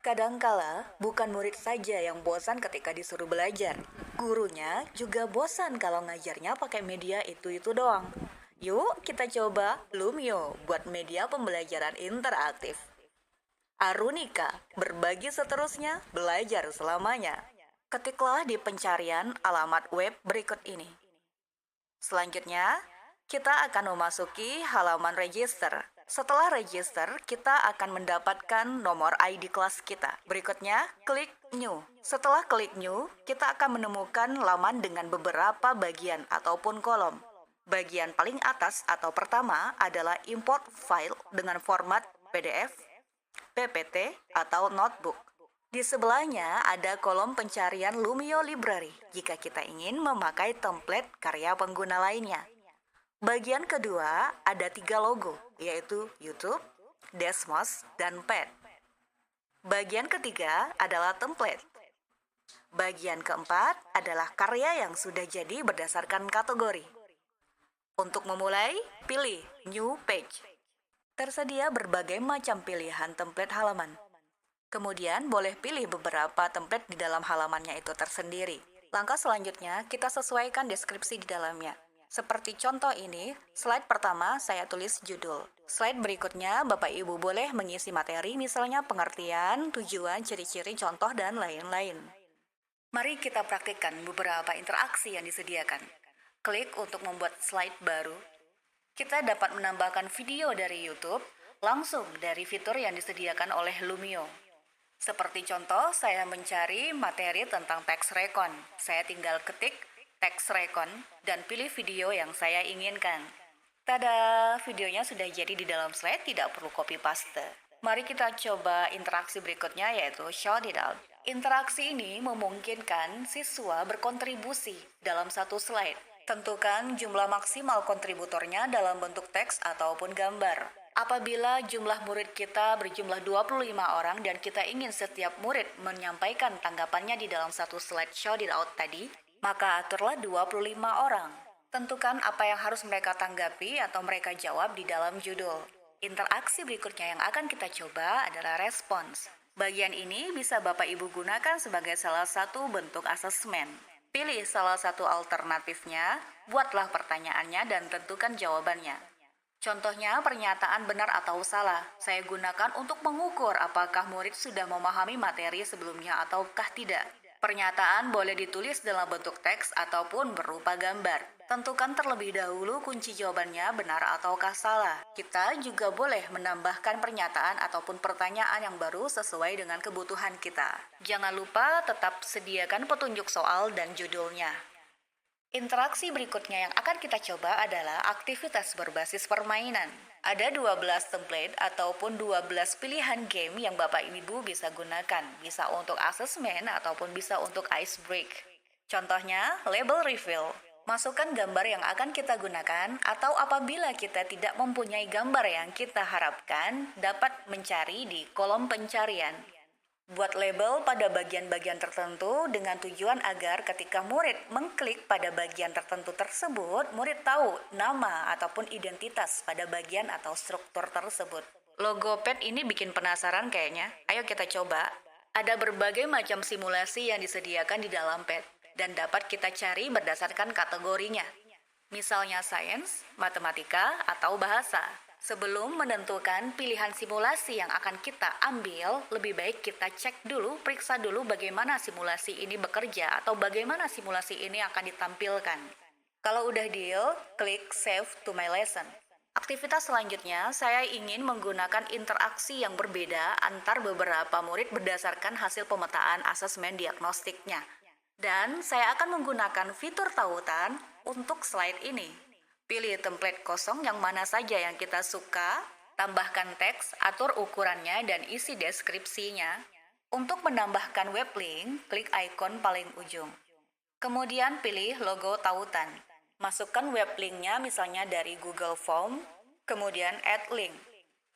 Kadangkala, bukan murid saja yang bosan ketika disuruh belajar. Gurunya juga bosan kalau ngajarnya pakai media itu-itu doang. Yuk, kita coba Lumio buat media pembelajaran interaktif. Arunika, berbagi seterusnya, belajar selamanya. Ketiklah di pencarian alamat web berikut ini. Selanjutnya, kita akan memasuki halaman register. Setelah register, kita akan mendapatkan nomor ID kelas kita. Berikutnya, klik New. Setelah klik New, kita akan menemukan laman dengan beberapa bagian ataupun kolom. Bagian paling atas atau pertama adalah import file dengan format PDF, PPT, atau notebook. Di sebelahnya ada kolom pencarian Lumio Library jika kita ingin memakai template karya pengguna lainnya. Bagian kedua ada 3 logo, yaitu YouTube, Desmos, dan Pad. Bagian ketiga adalah template. Bagian keempat adalah karya yang sudah jadi berdasarkan kategori. Untuk memulai, pilih New Page. Tersedia berbagai macam pilihan template halaman. Kemudian boleh pilih beberapa template di dalam halamannya itu tersendiri. Langkah selanjutnya, kita sesuaikan deskripsi di dalamnya. Seperti contoh ini, slide pertama saya tulis judul. Slide berikutnya, Bapak Ibu boleh mengisi materi misalnya pengertian, tujuan, ciri-ciri, contoh, dan lain-lain. Mari kita praktikkan beberapa interaksi yang disediakan. Klik untuk membuat slide baru. Kita dapat menambahkan video dari YouTube langsung dari fitur yang disediakan oleh Lumio. Seperti contoh, saya mencari materi tentang teks rekon. Saya tinggal ketik teks rekon dan pilih video yang saya inginkan. Tada, videonya sudah jadi di dalam slide, tidak perlu copy paste. Mari kita coba interaksi berikutnya yaitu shout it out. Interaksi ini memungkinkan siswa berkontribusi dalam satu slide. Tentukan jumlah maksimal kontributornya dalam bentuk teks ataupun gambar. Apabila jumlah murid kita berjumlah 25 orang dan kita ingin setiap murid menyampaikan tanggapannya di dalam satu slide shout it out tadi, maka aturlah 25 orang. Tentukan apa yang harus mereka tanggapi atau mereka jawab di dalam judul. Interaksi berikutnya yang akan kita coba adalah respons. Bagian ini bisa Bapak Ibu gunakan sebagai salah satu bentuk asesmen. Pilih salah satu alternatifnya, buatlah pertanyaannya dan tentukan jawabannya. Contohnya pernyataan benar atau salah. Saya gunakan untuk mengukur apakah murid sudah memahami materi sebelumnya ataukah tidak. Pernyataan boleh ditulis dalam bentuk teks ataupun berupa gambar. Tentukan terlebih dahulu kunci jawabannya benar ataukah salah. Kita juga boleh menambahkan pernyataan ataupun pertanyaan yang baru sesuai dengan kebutuhan kita. Jangan lupa tetap sediakan petunjuk soal dan judulnya. Interaksi berikutnya yang akan kita coba adalah aktivitas berbasis permainan. Ada 12 template ataupun 12 pilihan game yang Bapak Ibu bisa gunakan. Bisa untuk asesmen ataupun bisa untuk ice break. Contohnya, label reveal. Masukkan gambar yang akan kita gunakan atau apabila kita tidak mempunyai gambar yang kita harapkan, dapat mencari di kolom pencarian. Buat label pada bagian-bagian tertentu dengan tujuan agar ketika murid mengklik pada bagian tertentu tersebut, murid tahu nama ataupun identitas pada bagian atau struktur tersebut. Logo pad ini bikin penasaran kayaknya. Ayo kita coba. Ada berbagai macam simulasi yang disediakan di dalam pad dan dapat kita cari berdasarkan kategorinya. Misalnya sains, matematika, atau bahasa. Sebelum menentukan pilihan simulasi yang akan kita ambil, lebih baik kita cek dulu, periksa dulu bagaimana simulasi ini bekerja atau bagaimana simulasi ini akan ditampilkan. Kalau udah deal, klik Save to my lesson. Aktivitas selanjutnya, saya ingin menggunakan interaksi yang berbeda antar beberapa murid berdasarkan hasil pemetaan asesmen diagnostiknya. Dan saya akan menggunakan fitur tautan untuk slide ini. Pilih template kosong yang mana saja yang kita suka, tambahkan teks, atur ukurannya, dan isi deskripsinya. Untuk menambahkan web link, klik ikon paling ujung. Kemudian pilih logo tautan. Masukkan web linknya misalnya dari Google Form, kemudian add link.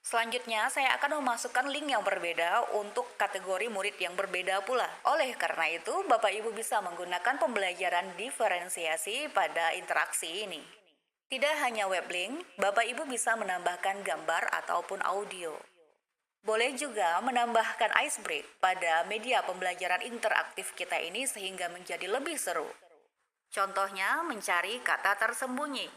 Selanjutnya, saya akan memasukkan link yang berbeda untuk kategori murid yang berbeda pula. Oleh karena itu, Bapak Ibu bisa menggunakan pembelajaran diferensiasi pada interaksi ini. Tidak hanya web link, Bapak Ibu bisa menambahkan gambar ataupun audio. Boleh juga menambahkan ice break pada media pembelajaran interaktif kita ini sehingga menjadi lebih seru. Contohnya mencari kata tersembunyi.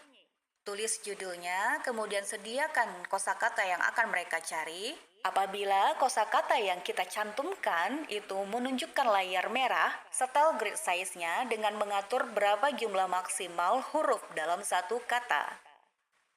Tulis judulnya, kemudian sediakan kosakata yang akan mereka cari. Apabila kosakata yang kita cantumkan itu menunjukkan layar merah, setel grid size-nya dengan mengatur berapa jumlah maksimal huruf dalam satu kata.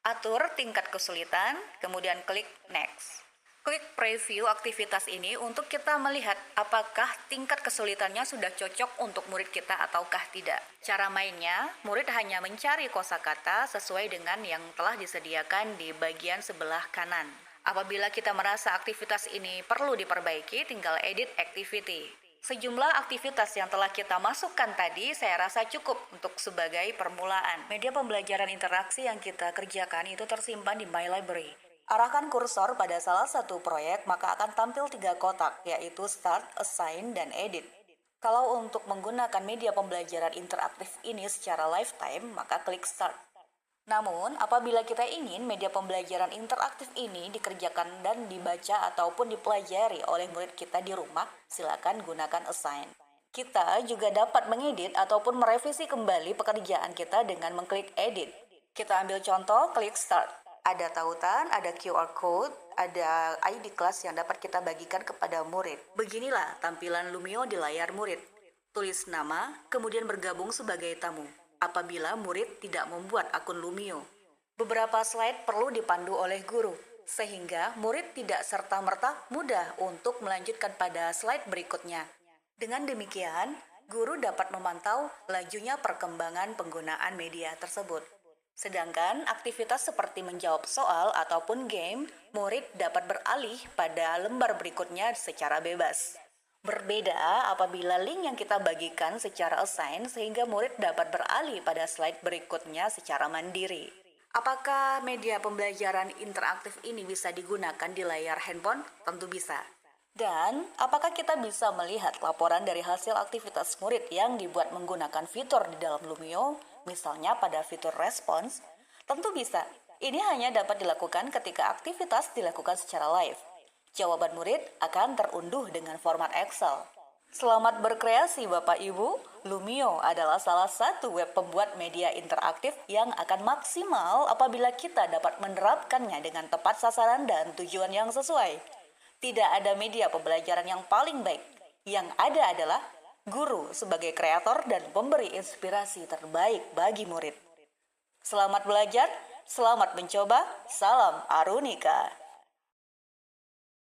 Atur tingkat kesulitan, kemudian klik next. Klik preview aktivitas ini untuk kita melihat apakah tingkat kesulitannya sudah cocok untuk murid kita ataukah tidak. Cara mainnya, murid hanya mencari kosakata sesuai dengan yang telah disediakan di bagian sebelah kanan. Apabila kita merasa aktivitas ini perlu diperbaiki, tinggal edit activity. Sejumlah aktivitas yang telah kita masukkan tadi saya rasa cukup untuk sebagai permulaan. Media pembelajaran interaksi yang kita kerjakan itu tersimpan di My Library. Arahkan kursor pada salah satu proyek, maka akan tampil 3 kotak, yaitu Start, Assign, dan Edit. Kalau untuk menggunakan media pembelajaran interaktif ini secara lifetime, maka klik Start. Namun, apabila kita ingin media pembelajaran interaktif ini dikerjakan dan dibaca ataupun dipelajari oleh murid kita di rumah, silakan gunakan Assign. Kita juga dapat mengedit ataupun merevisi kembali pekerjaan kita dengan mengklik Edit. Kita ambil contoh, klik Start. Ada tautan, ada QR code, ada ID kelas yang dapat kita bagikan kepada murid. Beginilah tampilan Lumio di layar murid. Tulis nama, kemudian bergabung sebagai tamu apabila murid tidak membuat akun Lumio. Beberapa slide perlu dipandu oleh guru, sehingga murid tidak serta-merta mudah untuk melanjutkan pada slide berikutnya. Dengan demikian, guru dapat memantau lajunya perkembangan penggunaan media tersebut. Sedangkan aktivitas seperti menjawab soal ataupun game, murid dapat beralih pada lembar berikutnya secara bebas. Berbeda apabila link yang kita bagikan secara assign sehingga murid dapat beralih pada slide berikutnya secara mandiri. Apakah media pembelajaran interaktif ini bisa digunakan di layar handphone? Tentu bisa. Dan apakah kita bisa melihat laporan dari hasil aktivitas murid yang dibuat menggunakan fitur di dalam Lumio, misalnya pada fitur response? Tentu bisa. Ini hanya dapat dilakukan ketika aktivitas dilakukan secara live. Jawaban murid akan terunduh dengan format Excel. Selamat berkreasi Bapak Ibu. Lumio adalah salah satu web pembuat media interaktif yang akan maksimal apabila kita dapat menerapkannya dengan tepat sasaran dan tujuan yang sesuai. Tidak ada media pembelajaran yang paling baik. Yang ada adalah guru sebagai kreator dan pemberi inspirasi terbaik bagi murid. Selamat belajar, selamat mencoba, salam Arunika.